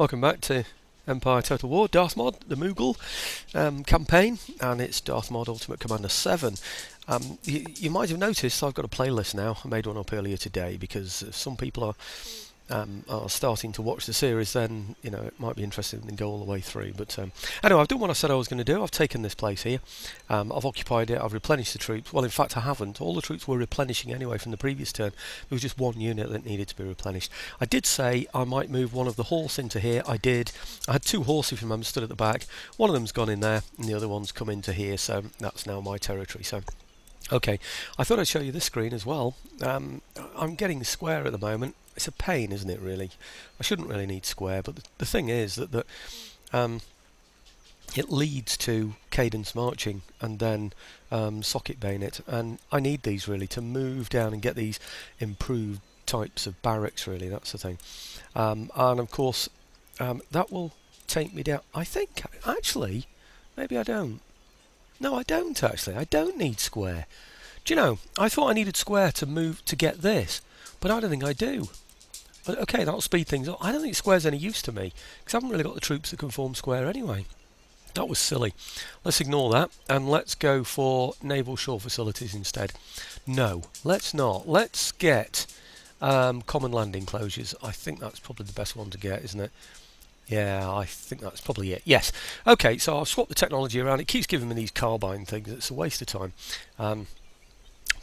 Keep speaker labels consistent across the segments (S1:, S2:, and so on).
S1: Welcome back to Empire Total War, Darthmod, the Mughal campaign, and it's Darthmod Ultimate Commander 7. You might have noticed I've got a playlist now. I made one up earlier today because if some people are starting to watch the series, then it might be interesting and go all the way through. But anyway, I've done what I said I was going to do. I've taken this place here. I've occupied it. I've replenished the troops. Well, in fact, I haven't. All the troops were replenishing anyway from the previous turn. There was just one unit that needed to be replenished. I did say I might move one of the horse into here. I did. I had two horses, if you remember, stood at the back. One of them's gone in there, and the other one's come into here. So that's now my territory. So. Okay, I thought I'd show you this screen as well. I'm getting square at the moment. It's a pain, isn't it, really? I shouldn't really need square, but the thing is that it leads to cadence marching and then socket bayonet, and I need these really to move down and get these improved types of barracks, really. That's the thing. And of course, that will take me down. I think, actually, maybe I don't. No, I don't actually. I don't need square. Do you know, I thought I needed square to move to get this, but I don't think I do. But okay, that'll speed things up. I don't think square's any use to me, because I haven't really got the troops that can form square anyway. That was silly. Let's ignore that, and let's go for naval shore facilities instead. No, let's not. Let's get common land enclosures. I think that's probably the best one to get, isn't it? Yeah, I think that's probably it. Yes. Okay, so I'll swap the technology around. It keeps giving me these carbine things. It's a waste of time.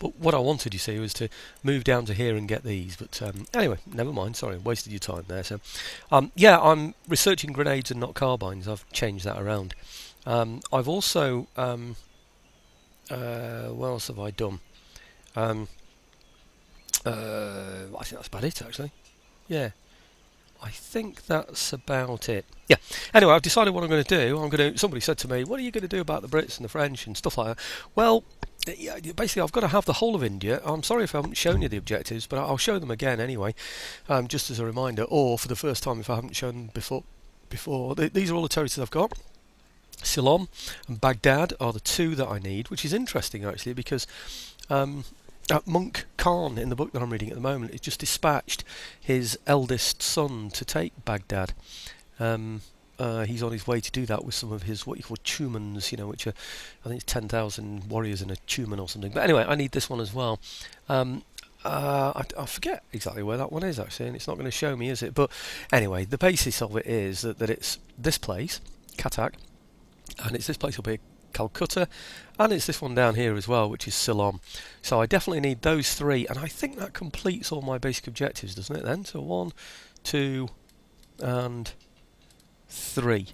S1: But what I wanted, you see, was to move down to here and get these. But anyway, never mind. Sorry, wasted your time there. So, yeah, I'm researching grenades and not carbines. I've changed that around. I've also... what else have I done? I think that's about it, actually. Yeah. I think that's about it. Yeah. Anyway, I've decided what I'm going to do. Somebody said to me, "What are you going to do about the Brits and the French and stuff like that?" Well, yeah, basically, I've got to have the whole of India. I'm sorry if I haven't shown you the objectives, but I'll show them again anyway, just as a reminder, or for the first time if I haven't shown them before. These are all the territories I've got. Ceylon and Baghdad are the two that I need, which is interesting actually because. Monk Khan, in the book that I'm reading at the moment, has just dispatched his eldest son to take Baghdad. He's on his way to do that with some of his what you call tumans, which are, I think it's 10,000 warriors in a tuman or something. But anyway, I need this one as well. I forget exactly where that one is actually, and it's not going to show me, is it? But anyway, the basis of it is that it's this place, Katak, and it's this place up here, Calcutta, and it's this one down here as well, which is Ceylon. So I definitely need those three, and I think that completes all my basic objectives, doesn't it then? So 1, 2 and 3.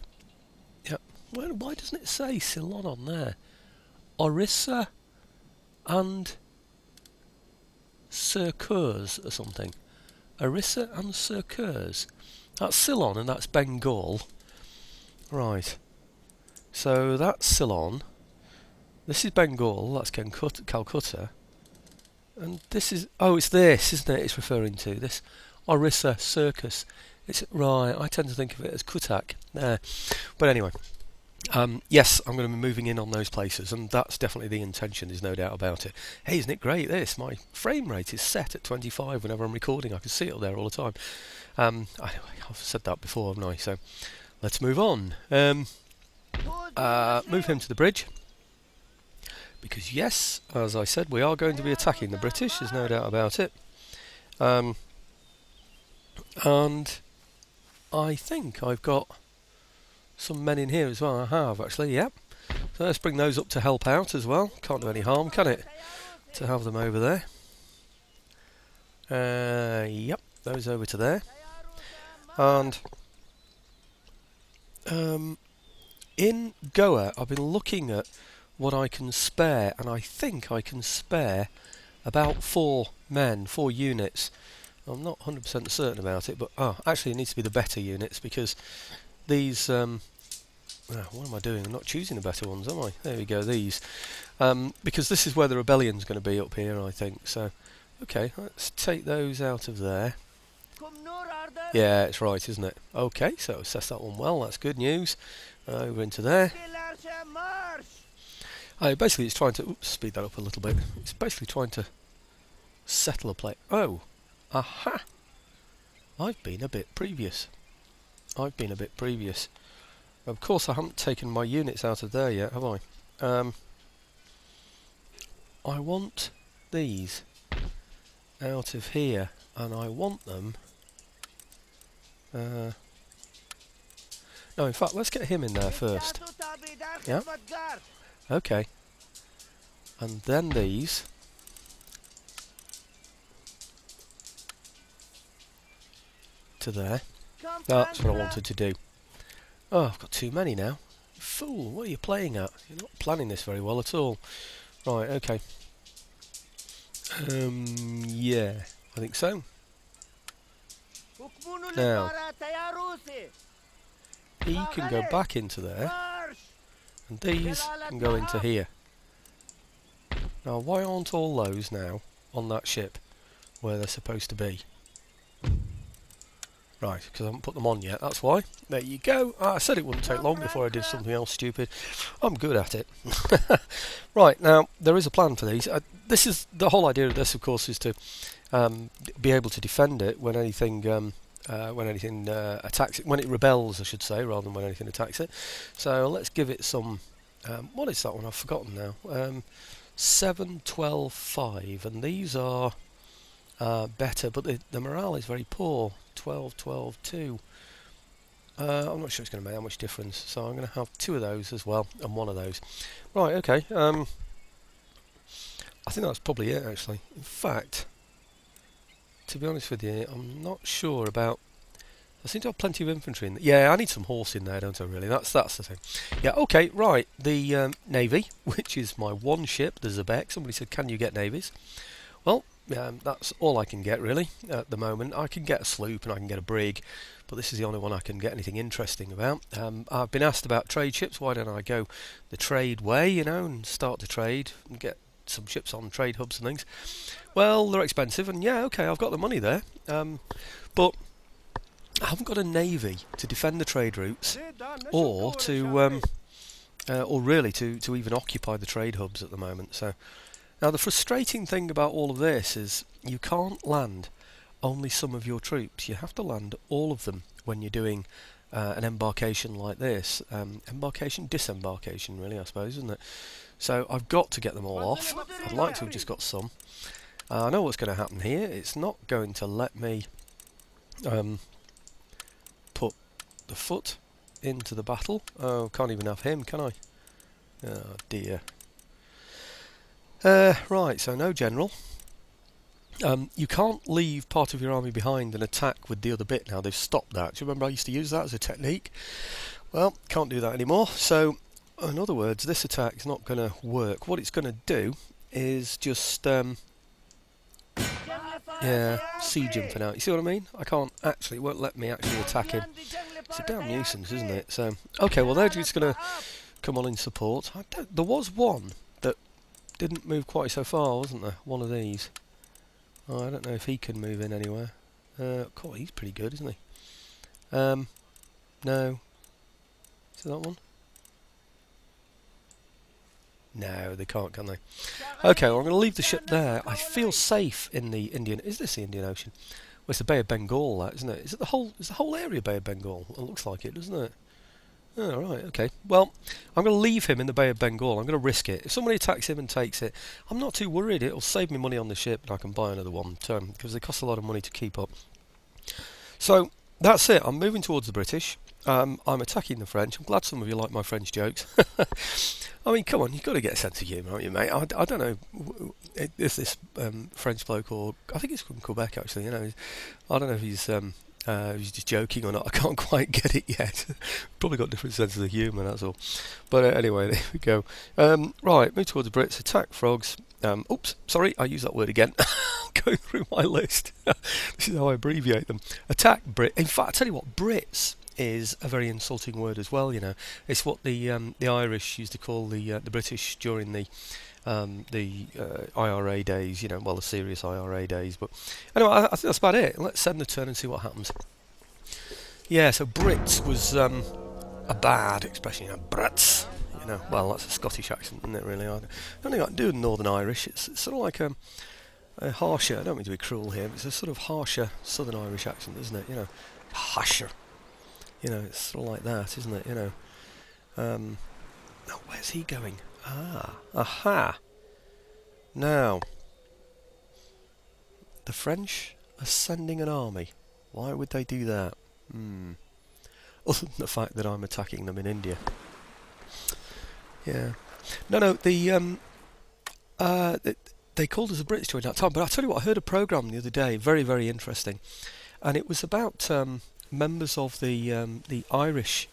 S1: Yep. Why doesn't it say Ceylon on there? Orissa and Circurs or something. Orissa and Circurs. That's Ceylon and that's Bengal. Right. So that's Ceylon, this is Bengal, that's Calcutta, and this is, it's this, isn't it, it's referring to, this Orissa Circus. It's right, I tend to think of it as Kutak there. But anyway, yes, I'm going to be moving in on those places, and that's definitely the intention, there's no doubt about it. Hey, isn't it great this? My frame rate is set at 25 whenever I'm recording, I can see it up there all the time. I've said that before, haven't I? So, let's move on. Move him to the bridge, because yes, as I said, we are going to be attacking the British, there's no doubt about it. And I think I've got some men in here as well. I have actually, yep. So let's bring those up to help out as well. Can't do any harm, can it, to have them over there. Yep, those over to there. And in Goa, I've been looking at what I can spare, and I think I can spare about 4 men, 4 units. I'm not 100% certain about it, but actually it needs to be the better units, because these... what am I doing? I'm not choosing the better ones, am I? There we go, these. Because this is where the rebellion's going to be up here, I think. So, okay, let's take those out of there. Yeah, it's right, isn't it? Okay, so assess that one well, that's good news. Over into there. Basically it's trying to... speed that up a little bit. It's basically trying to settle a place. Oh! Aha! I've been a bit previous. I've been a bit previous. Of course, I haven't taken my units out of there yet, have I? I want these out of here, and I want them... no, in fact, let's get him in there first. Yeah? Okay. And then these... to there. That's what I wanted to do. Oh, I've got too many now. Fool, what are you playing at? You're not planning this very well at all. Right, okay. Yeah, I think so. Now, he can go back into there, and these can go into here. Now, why aren't all those now on that ship where they're supposed to be? Right, because I haven't put them on yet, that's why. There you go. I said it wouldn't take long before I did something else stupid. I'm good at it. Right, now, there is a plan for these. This is the whole idea of this, of course, is to be able to defend it when anything attacks it, when it rebels, I should say, rather than when anything attacks it. So let's give it some... what is that one? I've forgotten now. 7, 12, 5, and these are better, but the morale is very poor. 12, 12, 2. I'm not sure it's going to make that much difference, so I'm going to have 2 of those as well, and 1 of those. Right, okay. I think that's probably it, actually. In fact, to be honest with you, I'm not sure about... I seem to have plenty of infantry in there. Yeah, I need some horse in there, don't I, really? That's the thing. Yeah, okay, right. The Navy, which is my one ship, the Zebek. Somebody said, can you get navies? Well, that's all I can get, really, at the moment. I can get a sloop and I can get a brig, but this is the only one I can get anything interesting about. I've been asked about trade ships. Why don't I go the trade way, you know, and start to trade and get some ships on trade hubs and things? Well, they're expensive, and yeah, okay, I've got the money there, but I haven't got a navy to defend the trade routes, or to, or really to even occupy the trade hubs at the moment. So. Now, the frustrating thing about all of this is you can't land only some of your troops. You have to land all of them when you're doing an embarkation like this. Embarkation, disembarkation, really, I suppose, isn't it? So I've got to get them all off. I'd like to have just got some. I know what's going to happen here. It's not going to let me put the foot into the battle. Oh, can't even have him, can I? Oh, dear. Right, so no general. You can't leave part of your army behind and attack with the other bit now. They've stopped that. Do you remember I used to use that as a technique? Well, can't do that anymore. So, in other words, this attack is not going to work. What it's going to do is just, yeah, siege him for now. You see what I mean? I can't actually, it won't let me actually attack him. It's a damn nuisance, isn't it? So, okay, well, they're just going to come on in support. There was one that didn't move quite so far, wasn't there? One of these. Oh, I don't know if he can move in anywhere. God, he's pretty good, isn't he? No. Is it that one? No, they can't, can they? Okay, well, I'm going to leave the ship there. I feel safe in the Indian... Is this the Indian Ocean? Well, it's the Bay of Bengal, that, isn't it? Is the whole area Bay of Bengal? It looks like it, doesn't it? Oh, right, okay. Well, I'm going to leave him in the Bay of Bengal. I'm going to risk it. If somebody attacks him and takes it, I'm not too worried. It'll save me money on the ship and I can buy another one, because they cost a lot of money to keep up. So, that's it. I'm moving towards the British. I'm attacking the French. I'm glad some of you like my French jokes. I mean, come on, you've got to get a sense of humour, haven't you, mate? I don't know if this French bloke, or I think he's from Quebec, actually. You know, I don't know if he's just joking or not. I can't quite get it yet. Probably got different senses of humour, that's all. But anyway, there we go. Right, move towards the Brits. Attack frogs. Oops, sorry, I used that word again. Going through my list. This is how I abbreviate them. Attack Brit. In fact, I tell you what, Brits is a very insulting word as well. You know, it's what the Irish used to call the British during the IRA days. You know, well, the serious IRA days. But anyway, I think that's about it. Let's send the turn and see what happens. Yeah, so Brits was a bad expression. You know, Brits. You know, well, that's a Scottish accent, isn't it? Really, I don't think I can do Northern Irish. It's sort of like a harsher. I don't mean to be cruel here, but it's a sort of harsher Southern Irish accent, isn't it? You know, harsher. You know, it's sort of like that, isn't it? You know. Now, where's he going? Ah, aha! Now, the French are sending an army. Why would they do that? Other than the fact that I'm attacking them in India. Yeah. No, they called us the British during that time, but I'll tell you what, I heard a programme the other day, very, very interesting, and it was about members of the Irish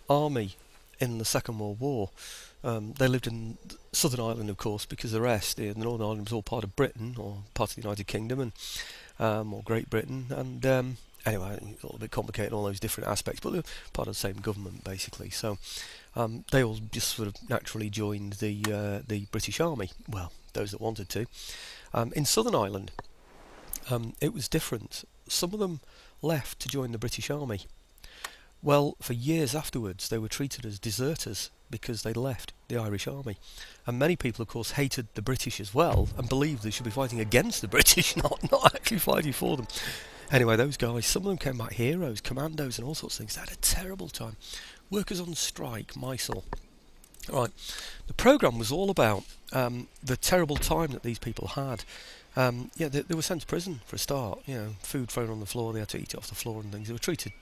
S1: army in the Second World War. They lived in Southern Ireland, of course, because the rest, the Northern Ireland was all part of Britain, or part of the United Kingdom, and or Great Britain, and anyway, it's a little bit complicated, all those different aspects, but they're part of the same government, basically. So they all just sort of naturally joined the British Army. Well, those that wanted to. In Southern Ireland, it was different. Some of them left to join the British Army. Well, for years afterwards, they were treated as deserters because they left the Irish Army. And many people, of course, hated the British as well and believed they should be fighting against the British, not actually fighting for them. Anyway, those guys, some of them came back heroes, commandos and all sorts of things. They had a terrible time. Workers on strike, Mysore. Right, the programme was all about the terrible time that these people had. Yeah, they were sent to prison for a start. You know, food thrown on the floor, they had to eat it off the floor and things. They were treated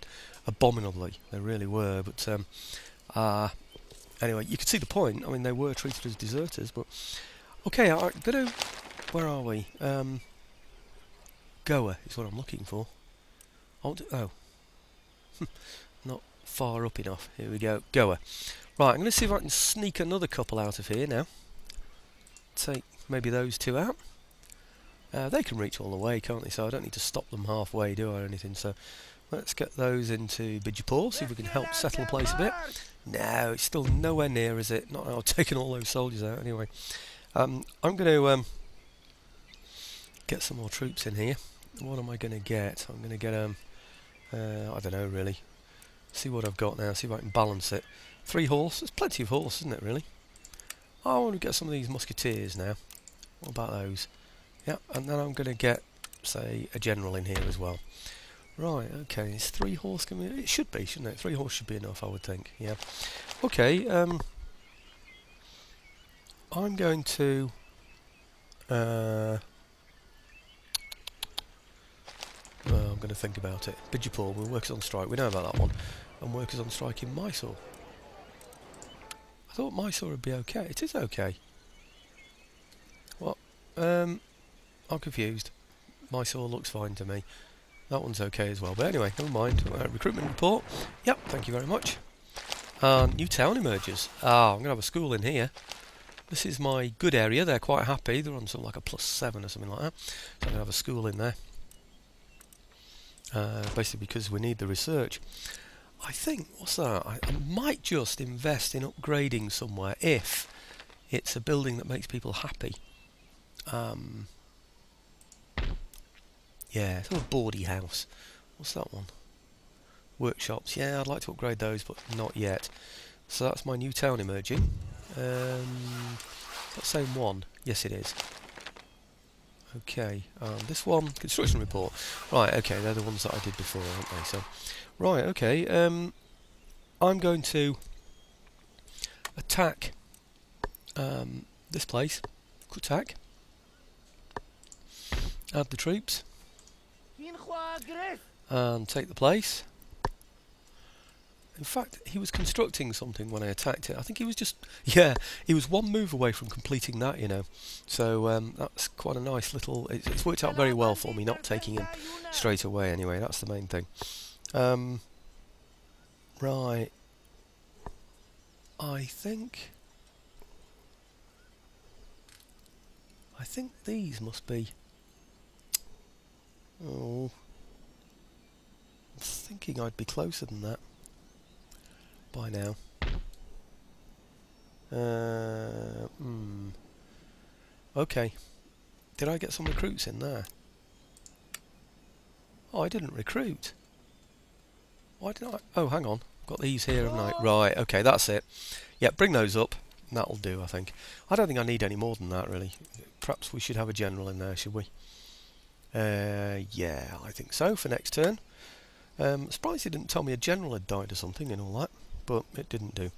S1: abominably, they really were. But anyway, you could see the point. I mean, they were treated as deserters. But okay, I'm gonna. Where are we? Goa is what I'm looking for. Oh, not far up enough. Here we go, Goa. Right, I'm going to see if I can sneak another couple out of here now. Take maybe those two out. They can reach all the way, can't they? So I don't need to stop them halfway, do I, or anything. So let's get those into Bijapur, see if we can help settle the place a bit. No, it's still nowhere near, is it? Not I've taken all those soldiers out anyway. I'm going to get some more troops in here. What am I going to get? I'm going to get I don't know really. See what I've got now. See if I can balance it. 3 horse. There's plenty of horse, isn't it? Really. I want to get some of these musketeers now. What about those? Yeah, and then I'm going to get, say, a general in here as well. Right. Okay. Is 3 horse coming? It should be, shouldn't it? 3 horse should be enough, I would think. Yeah. Okay. I'm going to. Well, I'm going to think about it. Bijapur, we'll workers on strike. We know about that one. And workers on strike in Mysore. I thought Mysore would be okay. It is okay. What? I'm confused. Mysore looks fine to me. That one's okay as well. But anyway, never mind. Recruitment report. Yep, thank you very much. New town emerges. I'm going to have a school in here. This is my good area. They're quite happy. They're on something like a +7 or something like that. So I'm going to have a school in there. Basically because we need the research. I think, what's that? I might just invest in upgrading somewhere if it's a building that makes people happy. Yeah, it's a bawdy house. What's that one? Workshops. Yeah, I'd like to upgrade those, but not yet. So that's my new town emerging. That same one? Yes, it is. Okay, this one, construction report. Right, okay, they're the ones that I did before, aren't they? So, right, okay, I'm going to attack this place. Attack. Add the troops. And take the place. In fact, he was constructing something when I attacked it. I think he was just... Yeah, he was one move away from completing that, you know. So that's quite a nice little... It's worked out very well for me, not taking him straight away anyway. That's the main thing. Right. I think these must be... Oh... I'm thinking I'd be closer than that by now. Okay. Did I get some recruits in there? Oh, I didn't recruit. Why did I? Oh, hang on. I've got these here, haven't I? Right, okay, that's it. Yeah, bring those up. That'll do, I think. I don't think I need any more than that, really. Perhaps we should have a general in there, should we? Yeah, I think so, for next turn. Surprised he didn't tell me a general had died or something and all that, but it didn't do.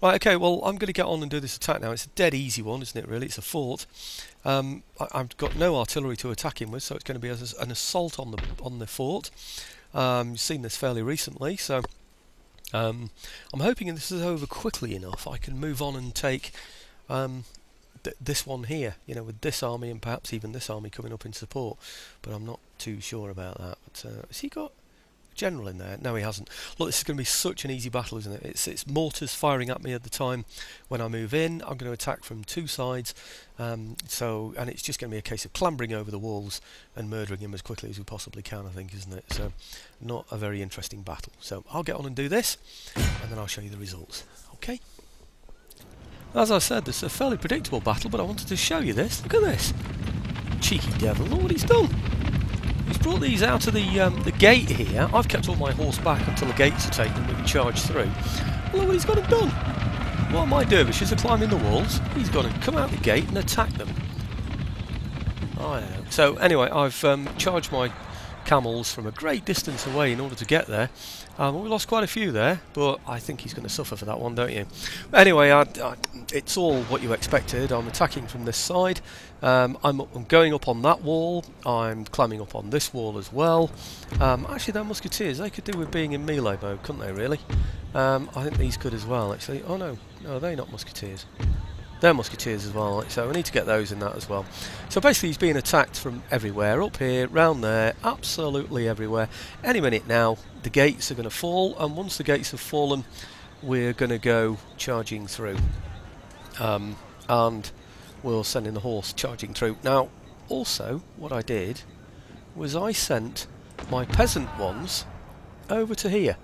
S1: Right, okay, well, I'm going to get on and do this attack now. It's a dead easy one, isn't it, really? It's a fort. I've got no artillery to attack him with, so it's going to be an assault on the fort. You've seen this fairly recently, so I'm hoping this is over quickly enough I can move on and take this one here, you know, with this army and perhaps even this army coming up in support, but I'm not too sure about that. But, has he got general in there? No, he hasn't. Look, this is going to be such an easy battle, isn't it? It's mortars firing at me at the time when I move in. I'm going to attack from two sides, and it's just going to be a case of clambering over the walls and murdering him as quickly as we possibly can, I think, isn't it? So, not a very interesting battle. So, I'll get on and do this, and then I'll show you the results. Okay? As I said, this is a fairly predictable battle, but I wanted to show you this. Look at this. Cheeky devil, look what he's done. He's brought these out of the gate here. I've kept all my horse back until the gates are taken and we can charge through. Look what he's gone and done. While my dervishes are climbing the walls, he's gone and come out the gate and attack them. Oh, yeah. So anyway, I've charged my camels from a great distance away in order to get there. We lost quite a few there, but I think he's going to suffer for that one, don't you? Anyway, it's all what you expected. I'm attacking from this side. I'm going up on that wall. I'm climbing up on this wall as well. Actually, they're musketeers. They could do with being in melee mode, couldn't they, really? I think these could as well, actually. Oh, no, they're not musketeers. They're musketeers as well, so we need to get those in that as well. So basically he's being attacked from everywhere, up here, round there, absolutely everywhere. Any minute now, the gates are going to fall, and once the gates have fallen, we're going to go charging through. And we'll send in the horse charging through. Now, also, what I did was I sent my peasant ones over to here.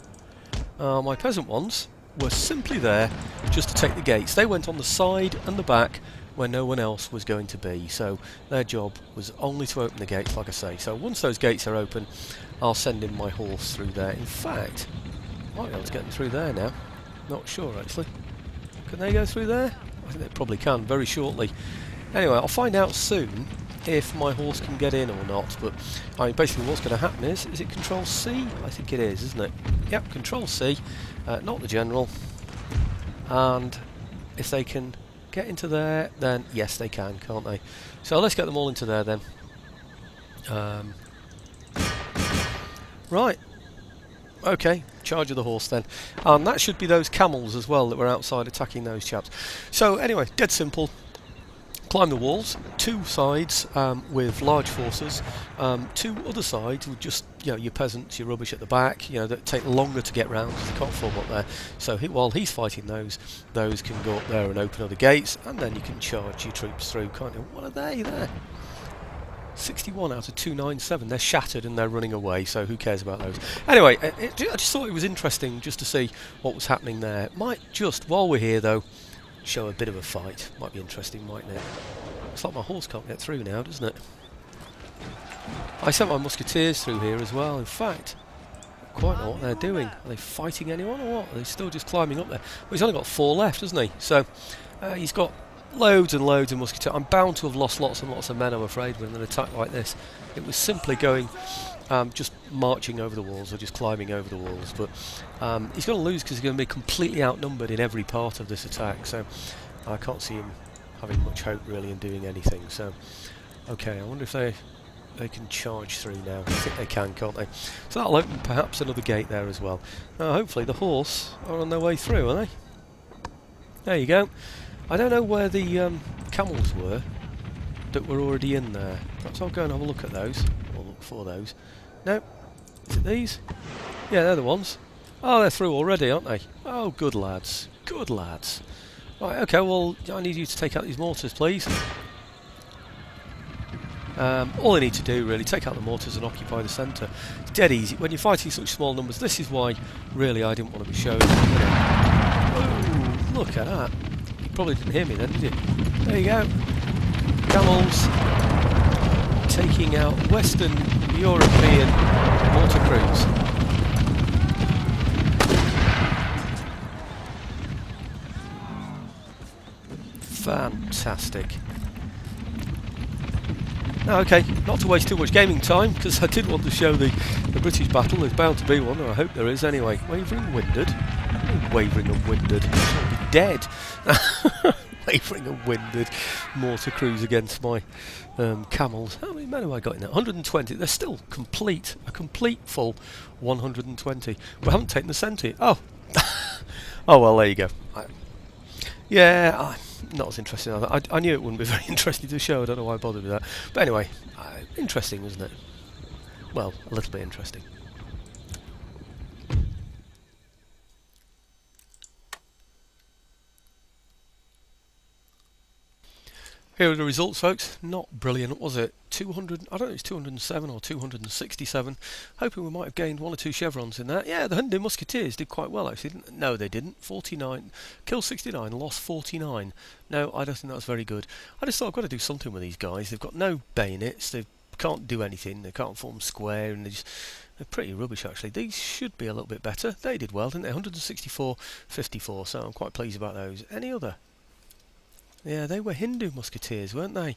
S1: My peasant ones were simply there just to take the gates. They went on the side and the back where no one else was going to be, so their job was only to open the gates, like I say. So once those gates are open, I'll send in my horse through there. In fact, I might be able to get them through there now. Not sure, actually. Can they go through there? I think they probably can very shortly. Anyway, I'll find out soon if my horse can get in or not, but I mean, basically what's going to happen is it Control C? I think it is, isn't it? Yep, Control C, not the general, and if they can get into there, then yes they can, can't they? So let's get them all into there then. Right, okay, charge of the horse then, and that should be those camels as well that were outside attacking those chaps. So anyway, dead simple. Climb the walls, two sides with large forces, two other sides with just, you know, your peasants, your rubbish at the back, you know, that take longer to get round because they can't form up there. So while he's fighting those can go up there and open other gates, and then you can charge your troops through, can't you? What are they there? 61 out of 297. They're shattered and they're running away, so who cares about those? Anyway, I just thought it was interesting just to see what was happening there. Might just, while we're here though, show a bit of a fight. Might be interesting, mightn't it? Looks like my horse can't get through now, doesn't it? I sent my musketeers through here as well. In fact, I quite know what they're doing. Are they fighting anyone or what? Are they still just climbing up there? Well, he's only got 4 left, hasn't he? So he's got loads and loads of musketeers. I'm bound to have lost lots and lots of men, I'm afraid, with an attack like this. It was simply going, just marching over the walls or just climbing over the walls. But he's going to lose because he's going to be completely outnumbered in every part of this attack. So I can't see him having much hope really in doing anything. So okay, I wonder if they can charge through now. I think they can, can't they? So that'll open perhaps another gate there as well. Hopefully the horse are on their way through, are they? There you go. I don't know where the camels were that were already in there. Perhaps I'll go and have a look at those, or look for those. No, is it these? Yeah, they're the ones. Oh, they're through already, aren't they? Oh, good lads, good lads. Right, okay, well, I need you to take out these mortars, please. All I need to do, really, take out the mortars and occupy the centre. It's dead easy. When you're fighting such small numbers, this is why, really, I didn't want to be showing. Oh, look at that. You probably didn't hear me then, did you? There you go. Camels taking out Western European mortar crews. Fantastic. Now, okay, not to waste too much gaming time, because I did want to show the British battle. There's bound to be one, or I hope there is anyway. Wavering Winded? Wavering and Winded. I'll be dead. Wavering and Winded. Mortar crews against my camels. How many men have I got in there? 120. They're still complete. A complete full 120. We haven't taken the centre yet. Oh. Oh, well, there you go. Yeah, not as interesting. I knew it wouldn't be very interesting to show. I don't know why I bothered with that. But anyway, interesting, wasn't it? Well, a little bit interesting. Here are the results, folks. Not brilliant, was it? 200, I don't know, it's 207 or 267. Hoping we might have gained 1 or 2 chevrons in that. Yeah, the Hindu Musketeers did quite well, actually. No, they didn't. 49, killed 69, lost 49. No, I don't think that's very good. I just thought I've got to do something with these guys. They've got no bayonets, they can't do anything, they can't form square, and they're pretty rubbish, actually. These should be a little bit better. They did well, didn't they? 164, 54, so I'm quite pleased about those. Any other? Yeah, they were Hindu musketeers, weren't they?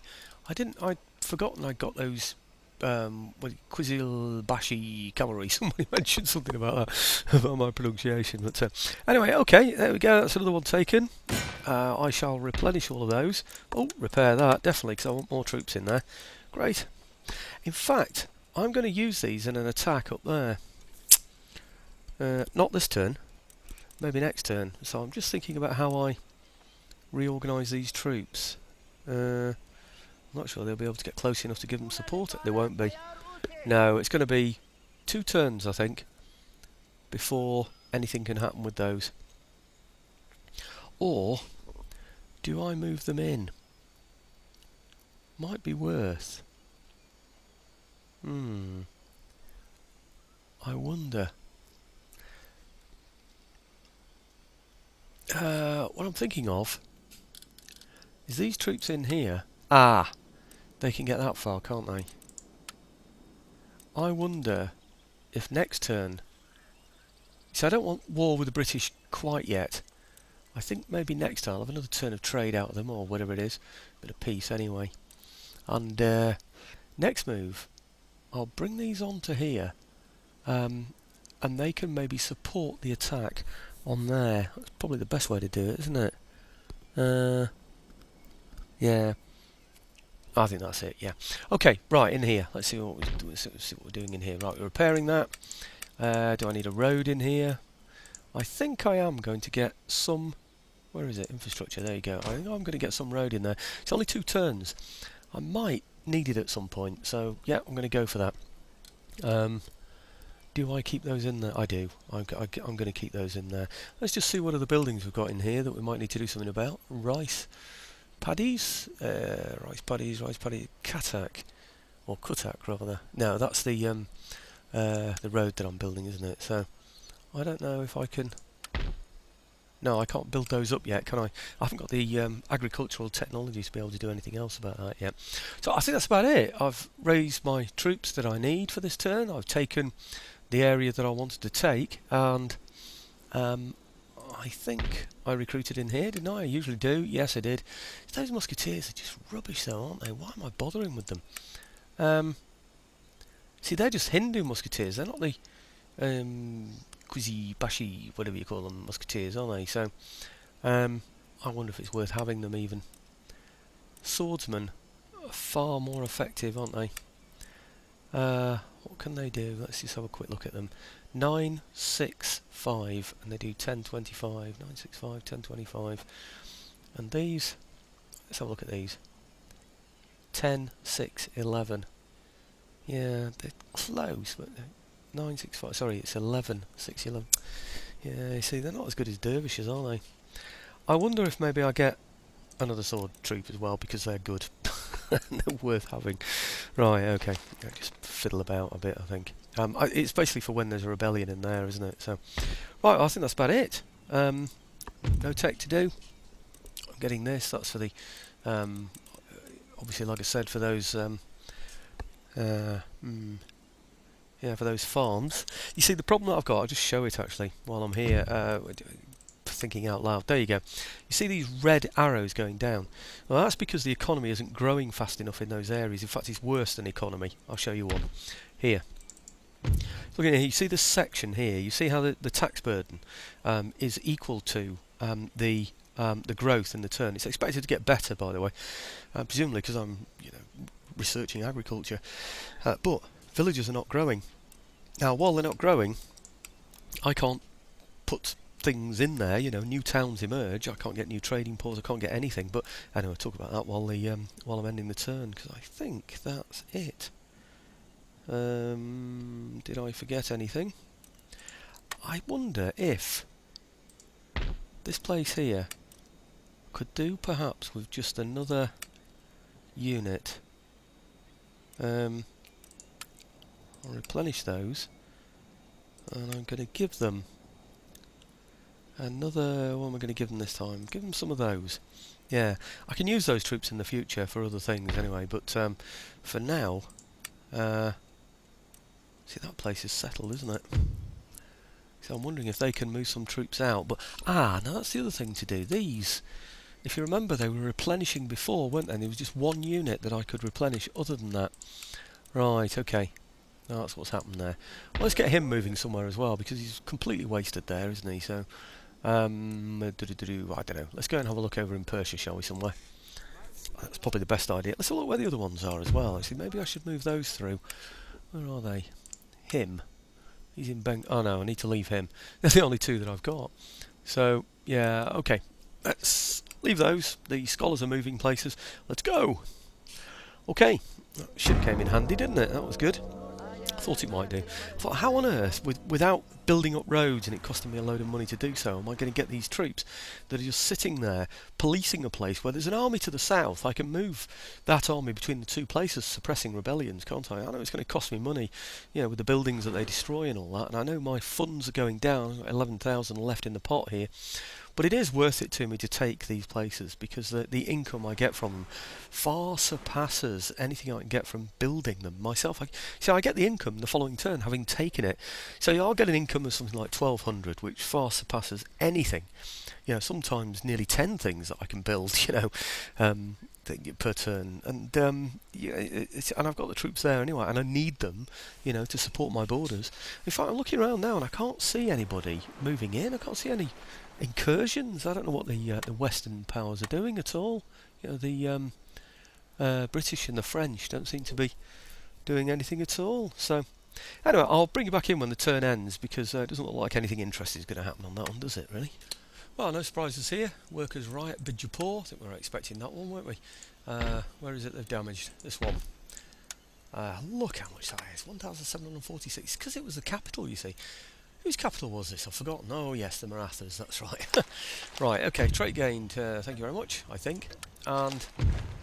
S1: I'd forgotten I got those Quizil Bashi cavalry. Somebody mentioned something about that, about my pronunciation. But anyway, okay, there we go. That's another one taken. I shall replenish all of those. Oh, repair that, definitely, because I want more troops in there. Great. In fact, I'm going to use these in an attack up there. Not this turn, maybe next turn. So I'm just thinking about how I reorganise these troops. I'm not sure they'll be able to get close enough to give them support. They won't be. No, it's going to be 2 turns, I think, before anything can happen with those. Or do I move them in? Might be worth. I wonder. What I'm thinking of is these troops in here. Ah, they can get that far, can't they? I wonder if next turn... So I don't want war with the British quite yet. I think maybe next time I'll have another turn of trade out of them, or whatever it is. Bit of peace anyway. And next move, I'll bring these on to here. And they can maybe support the attack on there. That's probably the best way to do it, isn't it? Yeah, I think that's it. Yeah. Okay, right, in here. Let's see what we're doing in here. Right, we're repairing that. Do I need a road in here? I think I am going to get some. Where is it? Infrastructure. There you go. I think I'm going to get some road in there. It's only 2 turns. I might need it at some point. So yeah, I'm going to go for that. Do I keep those in there? I do. I'm going to keep those in there. Let's just see what other buildings we've got in here that we might need to do something about. Rice paddies, rice paddies, Katak, or Kutak rather. No, that's the road that I'm building, isn't it? So I don't know if I can. No, I can't build those up yet, can I? I haven't got the agricultural technology to be able to do anything else about that yet. So I think that's about it. I've raised my troops that I need for this turn. I've taken the area that I wanted to take, and I think I recruited in here, didn't I? I usually do. Yes, I did. Those musketeers are just rubbish, though, aren't they? Why am I bothering with them? See, they're just Hindu musketeers. They're not the Quizi Bashi, whatever you call them, musketeers, are they? So, I wonder if it's worth having them even. Swordsmen are far more effective, aren't they? What can they do? Let's just have a quick look at them. 9, 6, 5, and they do 10, 25. 9, 6, 5, 10, 25. And these, let's have a look at these. 10, 6, 11. Yeah, they're close, but 9, 6, 5. Sorry, it's 11, 6, 11. Yeah, you see, they're not as good as dervishes, are they? I wonder if maybe I get another sword troop as well, because they're good. They're worth having. Right, okay. I just fiddle about a bit, I think. It's basically for when there's a rebellion in there, isn't it? So, right, I think that's about it. No tech to do. I'm getting this. That's for the, obviously, like I said, for those, yeah, for those farms. You see, the problem that I've got, I'll just show it actually while I'm here. thinking out loud. There you go. You see these red arrows going down? Well, that's because the economy isn't growing fast enough in those areas. In fact, it's worse than economy. I'll show you one. Here. Look at here. You see this section here. You see how the tax burden is equal to the growth in the turn. It's expected to get better, by the way, presumably because I'm researching agriculture. But villages are not growing. Now, while they're not growing, I can't put things in there. New towns emerge. I can't get new trading ports. I can't get anything. But anyway, I'll talk about that while I'm ending the turn, because I think that's it. Did I forget anything? I wonder if this place here could do perhaps with just another unit. I'll replenish those, and I'm going to give them another. What am I going to give them this time? Give them some of those. Yeah, I can use those troops in the future for other things anyway, but for now, see, that place is settled, isn't it? So I'm wondering if they can move some troops out. But now that's the other thing to do. These, if you remember, they were replenishing before, weren't they? And there was just one unit that I could replenish other than that. Right, okay. That's what's happened there. Well, let's get him moving somewhere as well, because he's completely wasted there, isn't he? So, I don't know. Let's go and have a look over in Persia, shall we, somewhere? That's probably the best idea. Let's have a look where the other ones are as well. Actually, maybe I should move those through. Where are they? Him. He's in Oh no, I need to leave him. They're the only two that I've got. So, yeah, okay. Let's leave those. The scholars are moving places. Let's go! Okay. That ship came in handy, didn't it? That was good. I thought it might do. I thought, how on earth, without building up roads and it costing me a load of money to do so, am I going to get these troops that are just sitting there policing a place where there's an army to the south? I can move that army between the two places, suppressing rebellions, can't I? I know it's going to cost me money, with the buildings that they destroy and all that, and I know my funds are going down. I've got 11,000 left in the pot here. But it is worth it to me to take these places, because the income I get from them far surpasses anything I can get from building them myself. I get the income the following turn, having taken it. So I'll get an income of something like 1,200, which far surpasses anything. Sometimes nearly 10 things that I can build, per turn. And and I've got the troops there anyway, and I need them, to support my borders. In fact, I'm looking around now, and I can't see anybody moving in. I can't see any incursions. I don't know what the Western powers are doing at all. The British and the French don't seem to be doing anything at all. So anyway, I'll bring you back in when the turn ends, because it doesn't look like anything interesting is going to happen on that one, does it, really? Well, no surprises here. Workers' riot, Bijapur. I think we were expecting that one, weren't we? Where is it they've damaged? This one. Look how much that is. 1,746. Because it was the capital, you see. Whose capital was this? I've forgotten. Oh, yes, the Marathas. That's right. Right, okay. Trait gained. Thank you very much, I think. And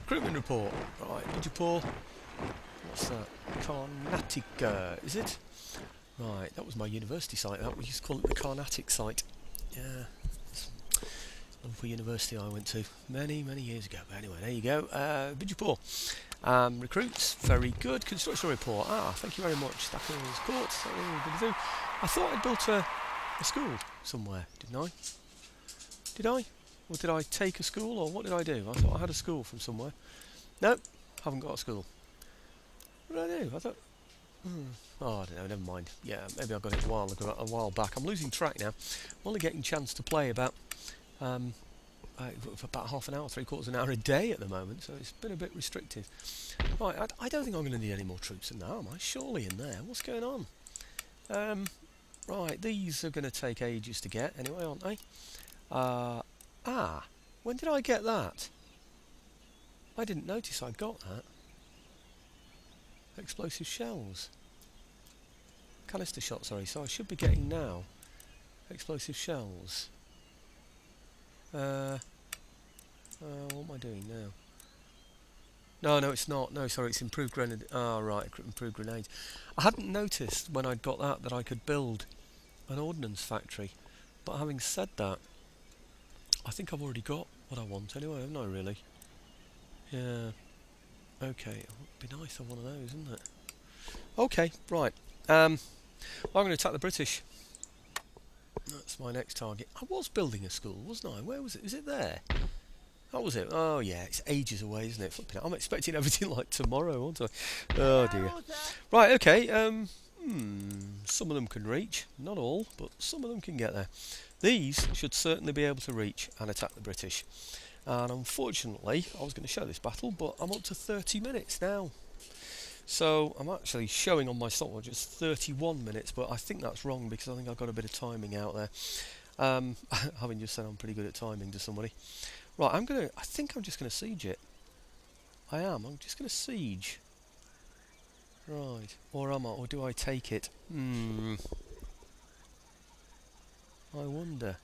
S1: recruitment report. Right, Bijapur. What's that? Karnatica, is it? Right, that was my university site. That we used to call it the Carnatic site. Yeah. Wonderful university I went to many years ago. But anyway, there you go. Bijapur. Recruits, very good. Construction report. Thank you very much. That was court. I thought I'd built a school somewhere, didn't I? Did I? Or did I take a school, or what did I do? I thought I had a school from somewhere. No, haven't got a school. What did I do? I thought... Oh, I don't know, never mind. Yeah, maybe I got it a while back. I'm losing track now. I'm only getting a chance to play about... for about half an hour, 3/4 an hour a day at the moment, so it's been a bit restrictive. Right, I don't think I'm going to need any more troops than that, am I? Surely in there. What's going on? Right, these are going to take ages to get anyway, aren't they? When did I get that? I didn't notice I got that. Explosive shells. Canister shot, sorry, so I should be getting now explosive shells. What am I doing now? No, it's not. No, sorry, it's improved grenade. Right, improved grenades. I hadn't noticed when I'd got that I could build an ordnance factory. But having said that, I think I've already got what I want anyway, haven't I, really? Yeah. Okay, it would be nice to have one of those, isn't it? Okay, right. Well, I'm going to attack the British. That's my next target. I was building a school, wasn't I? Where was it? Is it there? That was it. Oh yeah, it's ages away, isn't it? Flipping out. I'm expecting everything like tomorrow, aren't I? Oh dear. Right, okay. Some of them can reach. Not all, but some of them can get there. These should certainly be able to reach and attack the British. And unfortunately, I was going to show this battle, but I'm up to 30 minutes now. So I'm actually showing on my stopwatch just 31 minutes, but I think that's wrong because I think I've got a bit of timing out there. Having just said I'm pretty good at timing to somebody. Right, I think I'm just gonna siege it. I'm just gonna siege. Right, or do I take it? I wonder.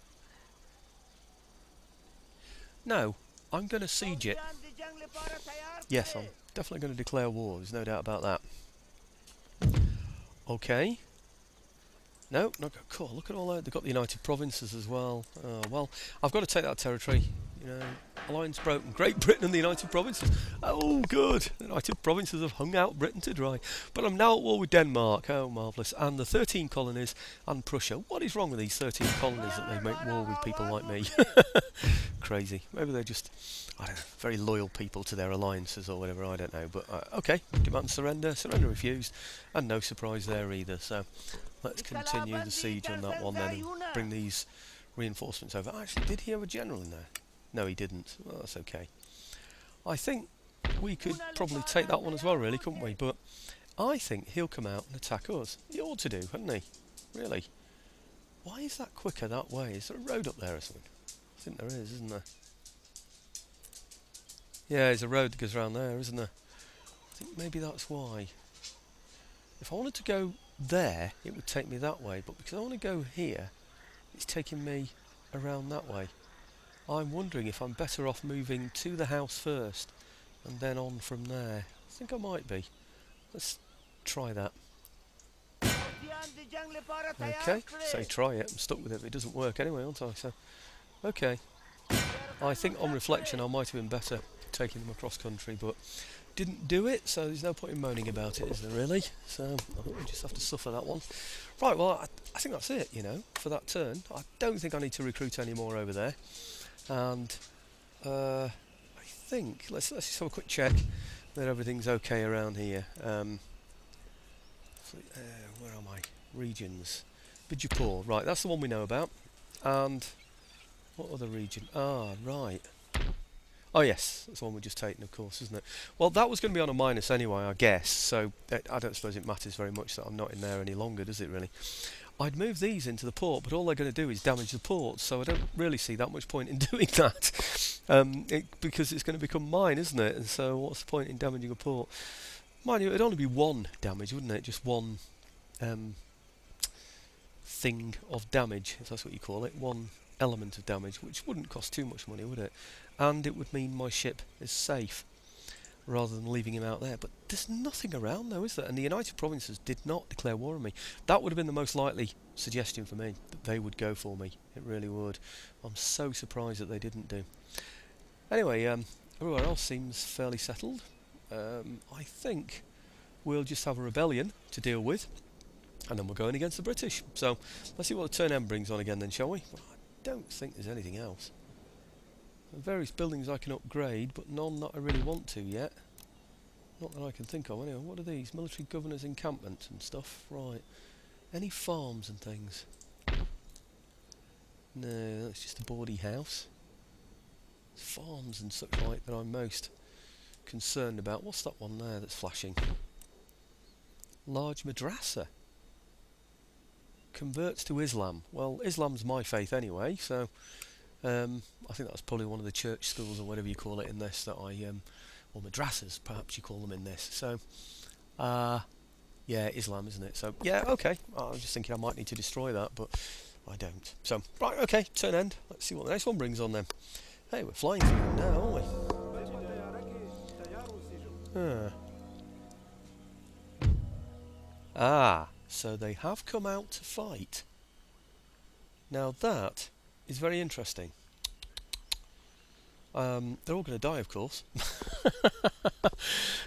S1: No, I'm gonna siege it. Yes, I'm definitely going to declare war, there's no doubt about that. Okay. No, cool, look at all that. They've got the United Provinces as well. Well, I've got to take that territory. You know, alliance broken. Great Britain and the United Provinces. Oh, good. The United Provinces have hung out Britain to dry. But I'm now at war with Denmark. Oh, marvellous. And the 13 colonies and Prussia. What is wrong with these 13 colonies that they make war with people like me? Crazy. Maybe they're just, I don't know, very loyal people to their alliances or whatever. I don't know. But okay, demand surrender. Surrender refused. And no surprise there either. So let's continue the siege on that one then and bring these reinforcements over. Actually, did he have a general in there? No, he didn't. Well, that's okay. I think we could probably take that one as well, really, couldn't we? But I think he'll come out and attack us. He ought to do, hadn't he? Really? Why is that quicker that way? Is there a road up there or something? I think there is, isn't there? Yeah, there's a road that goes around there, isn't there? I think maybe that's why. If I wanted to go there, it would take me that way. But because I want to go here, it's taking me around that way. I'm wondering if I'm better off moving to the house first and then on from there. I think I might be. Let's try that. Okay, say try it. I'm stuck with it, but it doesn't work anyway, aren't I? So, okay. I think on reflection I might have been better taking them across country, but didn't do it, so there's no point in moaning about it, is there really? So I think we just have to suffer that one. Right, well, I think that's it, you know, for that turn. I don't think I need to recruit any more over there. And I think let's just have a quick check that everything's okay around here. Where are my regions? Bijapur, right, that's the one we know about. And what other region? Ah, right. Oh yes, that's the one we're just taking, of course, isn't it? Well, that was going to be on a minus anyway, I guess, so I don't suppose it matters very much that I'm not in there any longer, does it really? I'd move these into the port, but all they're going to do is damage the port, so I don't really see that much point in doing that, because it's going to become mine, isn't it? And so what's the point in damaging a port? Mind you, it'd only be one damage, wouldn't it? Just one thing of damage, if that's what you call it, one element of damage, which wouldn't cost too much money, would it? And it would mean my ship is safe, rather than leaving him out there. But there's nothing around though, is there? And the United Provinces did not declare war on me. That would have been the most likely suggestion for me, that they would go for me. It really would. I'm so surprised that they didn't do. Anyway, everywhere else seems fairly settled. I think we'll just have a rebellion to deal with, and then we're going against the British. So let's see what the turn end brings on again then, shall we? Well, I don't think there's anything else. Various buildings I can upgrade, but none that I really want to yet. Not that I can think of anyway. What are these? Military Governor's encampment and stuff. Right. Any farms and things? No, that's just a bawdy house. Farms and such like that I'm most concerned about. What's that one there that's flashing? Large madrasa. Converts to Islam. Well, Islam's my faith anyway, so I think that's probably one of the church schools or whatever you call it in this that I, or madrasas perhaps you call them in this. So, yeah, Islam, isn't it? So, yeah, okay. I was just thinking I might need to destroy that, but I don't. So, right, okay, turn end. Let's see what the next one brings on then. Hey, we're flying through them now, aren't we? So they have come out to fight. Now that is very interesting. They're all going to die, of course.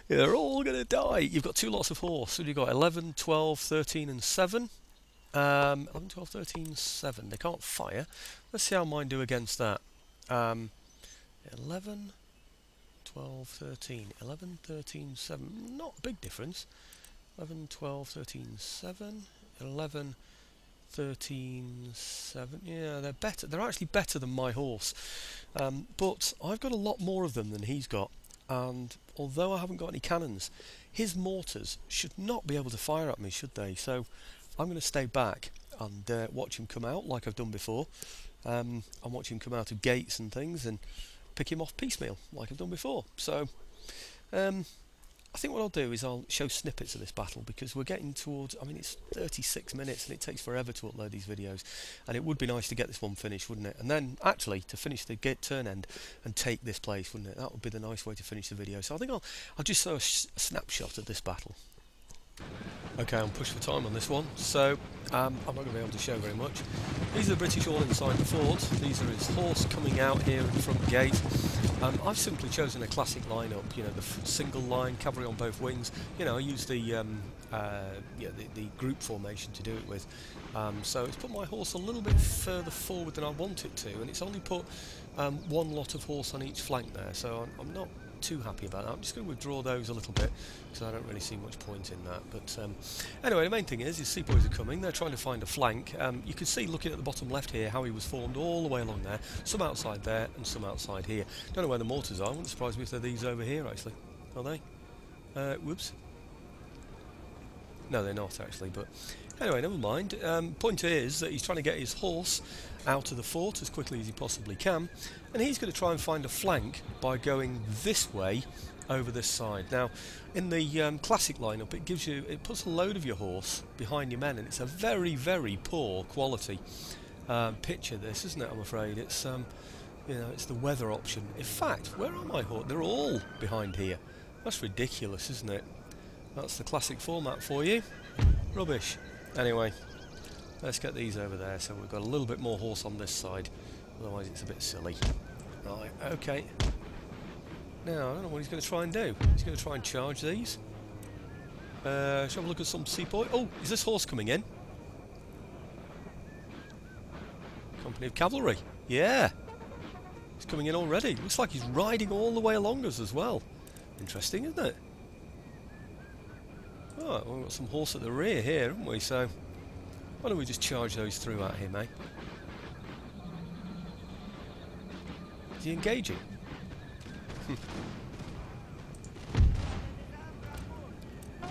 S1: They're all going to die. You've got two lots of horse. So you've got 11, 12, 13 and 7. 11, 12, 13, 7. They can't fire. Let's see how mine do against that. 11, 12, 13. 11, 13, 7. Not a big difference. 11, 12, 13, 7. 11, 13, 7. Yeah, they're better. They're actually better than my horse. But I've got a lot more of them than he's got. And although I haven't got any cannons, his mortars should not be able to fire at me, should they? So I'm going to stay back and watch him come out like I've done before. And watch him come out of gates and things and pick him off piecemeal like I've done before. So I think what I'll do is I'll show snippets of this battle, because we're getting towards, I mean, it's 36 minutes and it takes forever to upload these videos, and it would be nice to get this one finished, wouldn't it? And then actually to finish the turn end and take this place, wouldn't it? That would be the nice way to finish the video. So I think I'll just show a snapshot of this battle. Okay, I'm pushed for time on this one, so I'm not going to be able to show very much. These are the British all inside the fort. These are his horse coming out here in front gate. I've simply chosen a classic lineup, you know, the single line, cavalry on both wings. You know, I use the group formation to do it with. So it's put my horse a little bit further forward than I want it to, and it's only put one lot of horse on each flank there, so I'm not too happy about that. I'm just going to withdraw those a little bit, because I don't really see much point in that. But anyway, the main thing is sepoys are coming. They're trying to find a flank. You can see, looking at the bottom left here, how he was formed all the way along there, some outside there and some outside here. Don't know where the mortars are. Wouldn't surprise me if they're these over here, actually. Are they? Whoops. No, they're not actually, but anyway, never mind. Point is that he's trying to get his horse out of the fort as quickly as he possibly can, and he's going to try and find a flank by going this way over this side. Now, in the classic lineup, it puts a load of your horse behind your men, and it's a very, very poor quality picture. This, isn't it? I'm afraid it's you know, it's the weather option. In fact, where are my horse? They're all behind here. That's ridiculous, isn't it? That's the classic format for you. Rubbish. Anyway, let's get these over there, so we've got a little bit more horse on this side, otherwise it's a bit silly. Right, okay. Now, I don't know what he's going to try and do. He's going to try and charge these. Shall we have a look at some sepoy? Oh, is this horse coming in? Company of cavalry. Yeah. He's coming in already. Looks like he's riding all the way along us as well. Interesting, isn't it? Oh, we've got some horse at the rear here, haven't we? So why don't we just charge those through at him, eh? Is he engaging?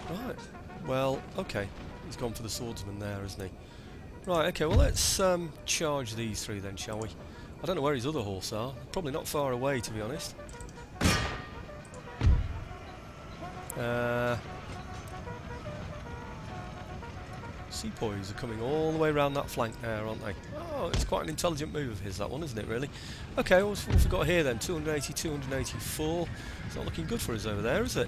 S1: Right. Well, okay. He's gone for the swordsman there, hasn't he? Right, okay, well let's charge these three then, shall we? I don't know where his other horse are. Probably not far away, to be honest. Sepoys are coming all the way around that flank there, aren't they? Oh, it's quite an intelligent move of his, that one, isn't it, really? Okay, what's we got here then? 280, 284. It's not looking good for us over there, is it?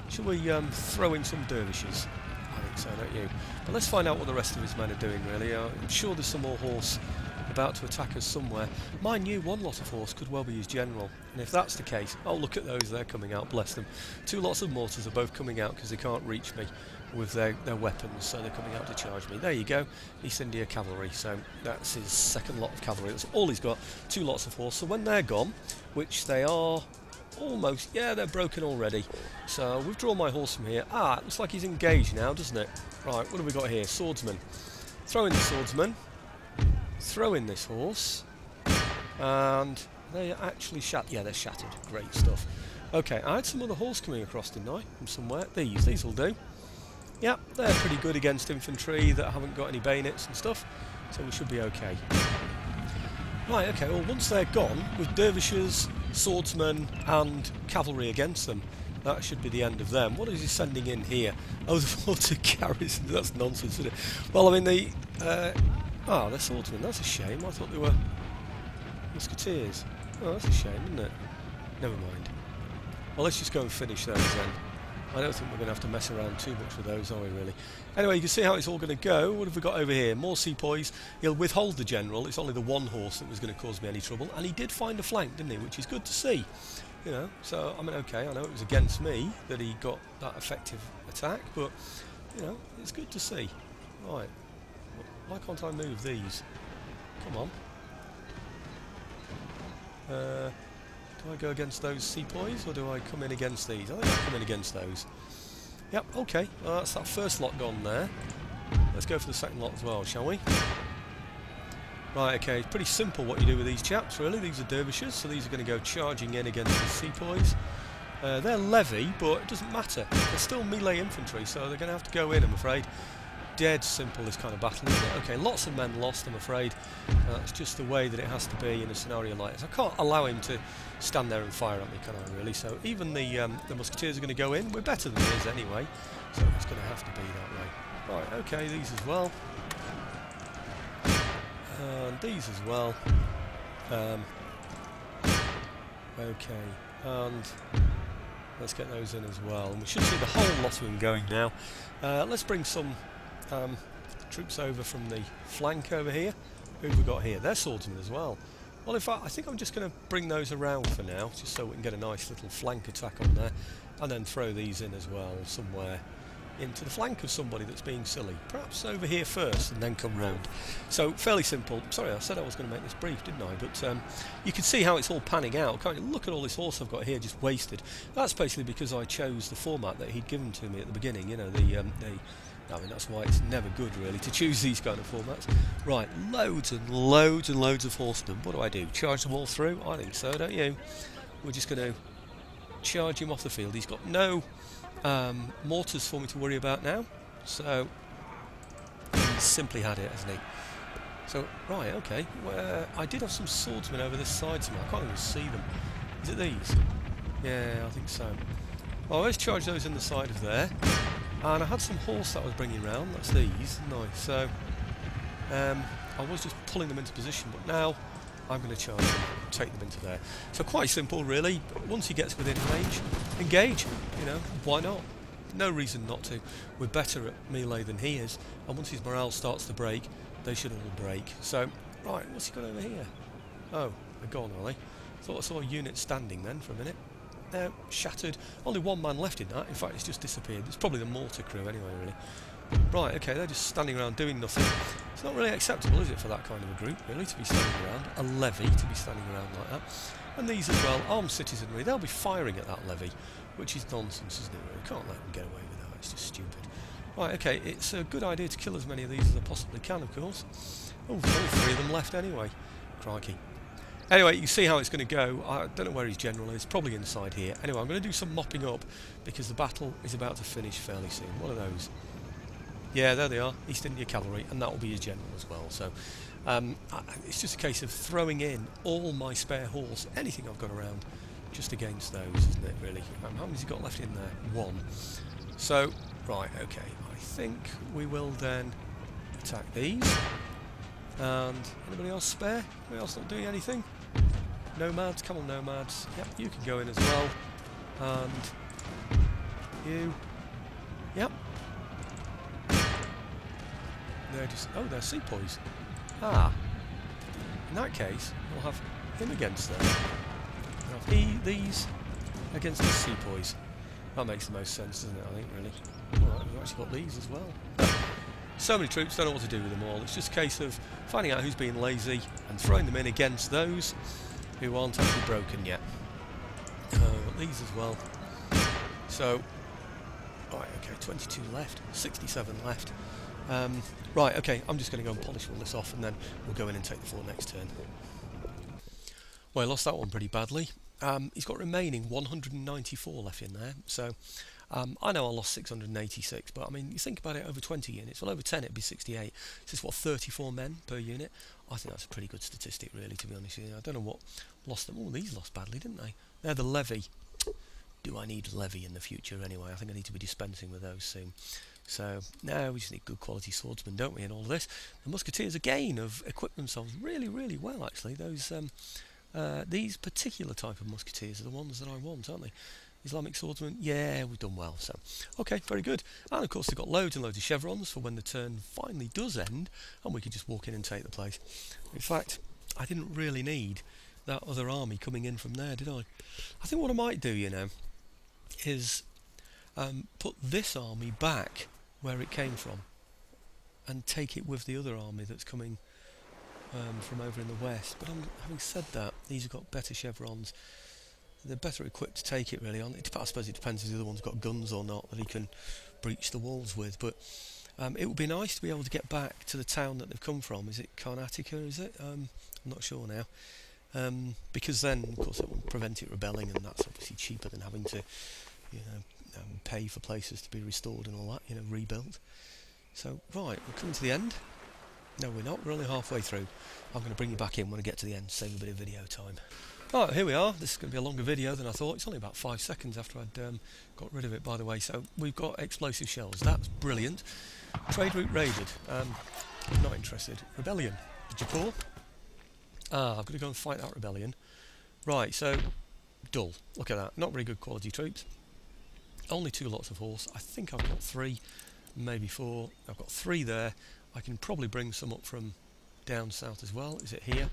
S1: Shall we throw in some dervishes? I think so, don't you? But let's find out what the rest of his men are doing, really. I'm sure there's some more horse about to attack us somewhere. Mind you, one lot of horse could well be his general, and if that's the case, oh, look at those, they're coming out, bless them. Two lots of mortars are both coming out because they can't reach me with their weapons, so they're coming out to charge me. There you go, East India cavalry, so that's his second lot of cavalry. That's all he's got, two lots of horse. So when they're gone, which they are almost, yeah, they're broken already, so I'll withdraw my horse from here. Ah, it looks like he's engaged now, doesn't it? Right, what have we got here? Swordsman. Throw in the swordsman, throw in this horse, and they are actually shattered. Yeah, they're shattered. Great stuff. Okay, I had some other horse coming across, didn't I? From somewhere. These will do. Yeah, they're pretty good against infantry that haven't got any bayonets and stuff, so we should be okay. Right, okay, well once they're gone, with dervishes, swordsmen and cavalry against them, that should be the end of them. What is he sending in here? Oh, the water garrison. That's nonsense, isn't it? Well, I mean, they're swordsmen. That's a shame. I thought they were musketeers. Oh, that's a shame, isn't it? Never mind. Well, let's just go and finish those then. I don't think we're going to have to mess around too much with those, are we, really? Anyway, you can see how it's all going to go. What have we got over here? More sepoys. He'll withhold the general. It's only the one horse that was going to cause me any trouble. And he did find a flank, didn't he? Which is good to see. You know, so, I mean, okay, I know it was against me that he got that effective attack, but, you know, it's good to see. Right. Why can't I move these? Come on. Do I go against those sepoys, or do I come in against these? I think I come in against those. Yep, okay. Well, that's that first lot gone there. Let's go for the second lot as well, shall we? Right, okay, it's pretty simple what you do with these chaps, really. These are dervishes, so these are going to go charging in against the sepoys. They're levy, but it doesn't matter. They're still melee infantry, so they're going to have to go in, I'm afraid. Dead simple, this kind of battle, isn't it? Okay, lots of men lost, I'm afraid. That's just the way that it has to be in a scenario like this. I can't allow him to stand there and fire at me, can I, really? So even the musketeers are going to go in. We're better than his anyway, so it's going to have to be that way. Right, okay, these as well. And these as well. Okay, and let's get those in as well. And we should see the whole lot of them going now. Let's bring some troops over from the flank over here. Who have we got here? They're swordsmen as well. Well, in fact, I think I'm just going to bring those around for now, just so we can get a nice little flank attack on there, and then throw these in as well somewhere into the flank of somebody that's being silly. Perhaps over here first and then come round. So fairly simple. Sorry, I said I was going to make this brief, didn't I? But you can see how it's all panning out, can't you? Look at all this horse I've got here just wasted. That's basically because I chose the format that he'd given to me at the beginning. You know, I mean, that's why it's never good, really, to choose these kind of formats. Right, loads and loads and loads of horsemen. What do? Charge them all through? I think so, don't you? We're just going to charge him off the field. He's got no mortars for me to worry about now, so he's simply had it, hasn't he? So, right, okay. I did have some swordsmen over this side somewhere. I can't even see them. Is it these? Yeah, I think so. Well, let's charge those in the side of there. And I had some horse that I was bringing round. That's these. Nice. So I was just pulling them into position, but now I'm going to charge them, take them into there. So quite simple, really. But once he gets within range, engage. You know, why not? No reason not to. We're better at melee than he is, and once his morale starts to break, they should all break. So, right, what's he got over here? Oh, they're gone, are they? Thought I saw a unit standing then for a minute. No, shattered. Only one man left in that. In fact, it's just disappeared. It's probably the mortar crew anyway, really. Right, okay, they're just standing around doing nothing. It's not really acceptable, is it, for that kind of a group, really, to be standing around. A levy to be standing around like that. And these as well, armed citizenry, they'll be firing at that levy, which is nonsense, isn't it, really? Can't let them get away with that, it's just stupid. Right, okay, it's a good idea to kill as many of these as I possibly can, of course. Oh, there's only 3 of them left anyway. Crikey. Anyway, you see how it's going to go. I don't know where his general is, probably inside here. Anyway, I'm going to do some mopping up because the battle is about to finish fairly soon. What are those? Yeah, there they are, East India Cavalry, and that will be his general as well. So it's just a case of throwing in all my spare horse, anything I've got around, just against those, isn't it, really? How many's he got left in there? 1. So, right, okay, I think we will then attack these. And anybody else spare? Anybody else not doing anything? Nomads, come on nomads. Yep, you can go in as well. And you. Yep. They're just, oh, they're sepoys. Ah. In that case, we'll have him against them. We'll have these against the sepoys. That makes the most sense, doesn't it, I think, really. Alright, we've actually got these as well. So many troops, don't know what to do with them all. It's just a case of finding out who's being lazy and throwing them in against those who aren't actually broken yet. These as well. So, right, okay, 22 left, 67 left. Right, okay, I'm just going to go and polish all this off and then we'll go in and take the fort next turn. Well, I lost that one pretty badly. He's got remaining 194 left in there, so I know I lost 686, but I mean, you think about it, over 20 units, well over 10 it'd be 68. This is what, 34 men per unit? I think that's a pretty good statistic, really, to be honest with you. I don't know what lost them. Oh, these lost badly, didn't they? They're the levy. Do I need levy in the future anyway? I think I need to be dispensing with those soon. So, now we just need good quality swordsmen, don't we, in all of this? The musketeers, again, have equipped themselves really, really well, actually. Those these particular type of musketeers are the ones that I want, aren't they? Islamic swordsmen, yeah, we've done well. So, okay, very good. And of course, they've got loads and loads of chevrons for when the turn finally does end, and we can just walk in and take the place. In fact, I didn't really need that other army coming in from there, did I? I think what I might do, you know, is put this army back where it came from. and take it with the other army that's coming from over in the west. But having said that, these have got better chevrons. They're better equipped to take it, really. I suppose it depends if the other one's got guns or not that he can breach the walls with. But it would be nice to be able to get back to the town that they've come from. Is it Karnatica, is it? I'm not sure now. Because then, of course, it will prevent it rebelling, and that's obviously cheaper than having to, pay for places to be restored and all that, rebuilt. So, right, we're coming to the end. No, we're not. We're only halfway through. I'm going to bring you back in when I get to the end, save a bit of video time. Right, here we are. This is going to be a longer video than I thought. It's only about 5 seconds after I'd got rid of it, by the way. So we've got explosive shells. That's brilliant. Trade route raided. Not interested. Rebellion. Jaipur. I've got to go and fight that rebellion. Right, so dull. Look at that. Not very good quality troops. Only 2 lots of horse. I think I've got 3, maybe 4. I've got 3 there. I can probably bring some up from down south as well. Is it here?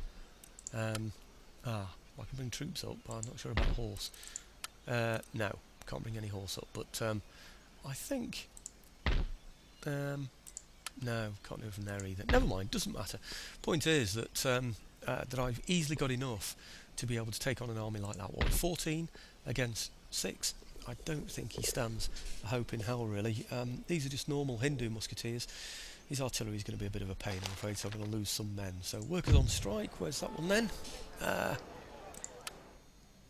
S1: I can bring troops up, but I'm not sure about horse. No, can't bring any horse up, but I think... no, can't do it from there either. Never mind, doesn't matter. Point is that that I've easily got enough to be able to take on an army like that. What, 14 against 6? I don't think he stands a hope in hell, really. These are just normal Hindu musketeers. His artillery is going to be a bit of a pain, I'm afraid, so I'm going to lose some men. So workers on strike, where's that one then?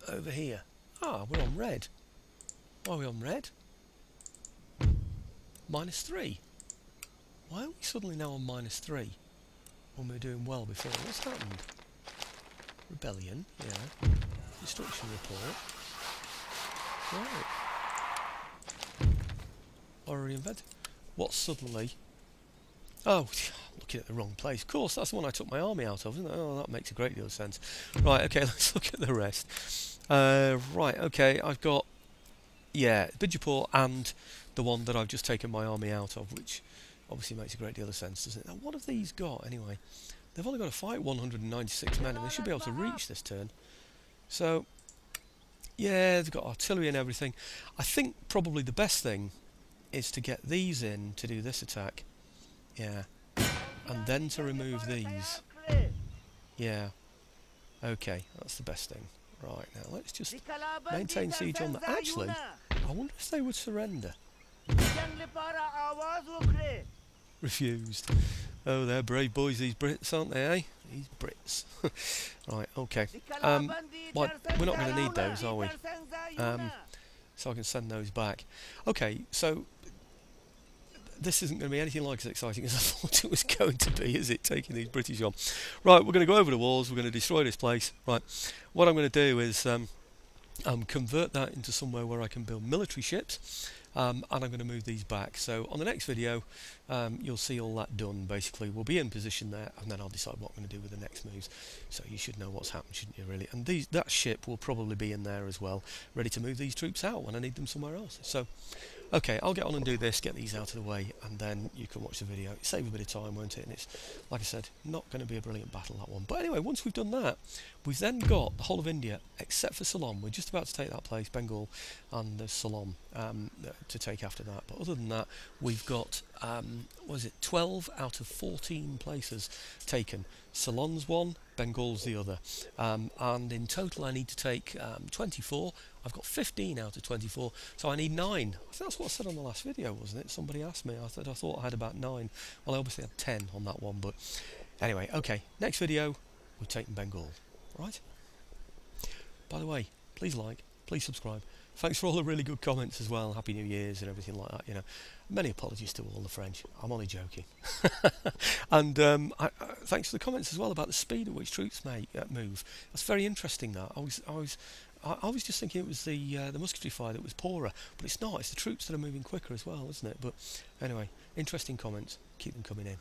S1: Over here. We're on red. Why are we on red? -3. Why are we suddenly now on -3 when we were doing well before? What's happened? Rebellion, yeah. Destruction report. Right. Or reinvented. What suddenly? Oh, looking at the wrong place. Of course, that's the one I took my army out of, isn't it? Oh, that makes a great deal of sense. Right, okay, let's look at the rest. Right, okay, I've got, Bijapur and the one that I've just taken my army out of, which obviously makes a great deal of sense, doesn't it? Now, what have these got, anyway? They've only got to fight 196 men, and they should be able to reach this turn. So, yeah, they've got artillery and everything. I think probably the best thing is to get these in to do this attack. Yeah. And then to remove these. Yeah. Okay, that's the best thing. Right, now let's just maintain siege on that. Actually, I wonder if they would surrender. Refused. Oh, they're brave boys, these Brits, aren't they, eh? These Brits. Right, okay. Well, we're not going to need those, are we? So I can send those back. Okay, so this isn't going to be anything like as exciting as I thought it was going to be, is it, taking these British on? Right, we're going to go over the walls, we're going to destroy this place. Right, what I'm going to do is convert that into somewhere where I can build military ships, and I'm going to move these back. So on the next video, you'll see all that done, basically. We'll be in position there, and then I'll decide what I'm going to do with the next moves. So you should know what's happened, shouldn't you, really? And that ship will probably be in there as well, ready to move these troops out when I need them somewhere else. So, okay, I'll get on and do this, get these out of the way, and then you can watch the video. It saves a bit of time, won't it? And it's, like I said, not going to be a brilliant battle, that one. But anyway, once we've done that, we've then got the whole of India, except for Ceylon. We're just about to take that place, Bengal, and there's Ceylon to take after that. But other than that, we've got, 12 out of 14 places taken. Ceylon's one, Bengal's the other. And in total, I need to take 24. I've got 15 out of 24, so I need 9. I think that's what I said on the last video, wasn't it? Somebody asked me. I thought I had about 9. Well, I obviously had 10 on that one, but anyway, okay. Next video, we're taking Bengal. Right? By the way, please like, please subscribe. Thanks for all the really good comments as well. Happy New Year's and everything like that, you know. Many apologies to all the French. I'm only joking. And thanks for the comments as well about the speed at which troops move. That's very interesting. That I was just thinking it was the musketry fire that was poorer, but it's not. It's the troops that are moving quicker as well, isn't it? But anyway, interesting comments. Keep them coming in.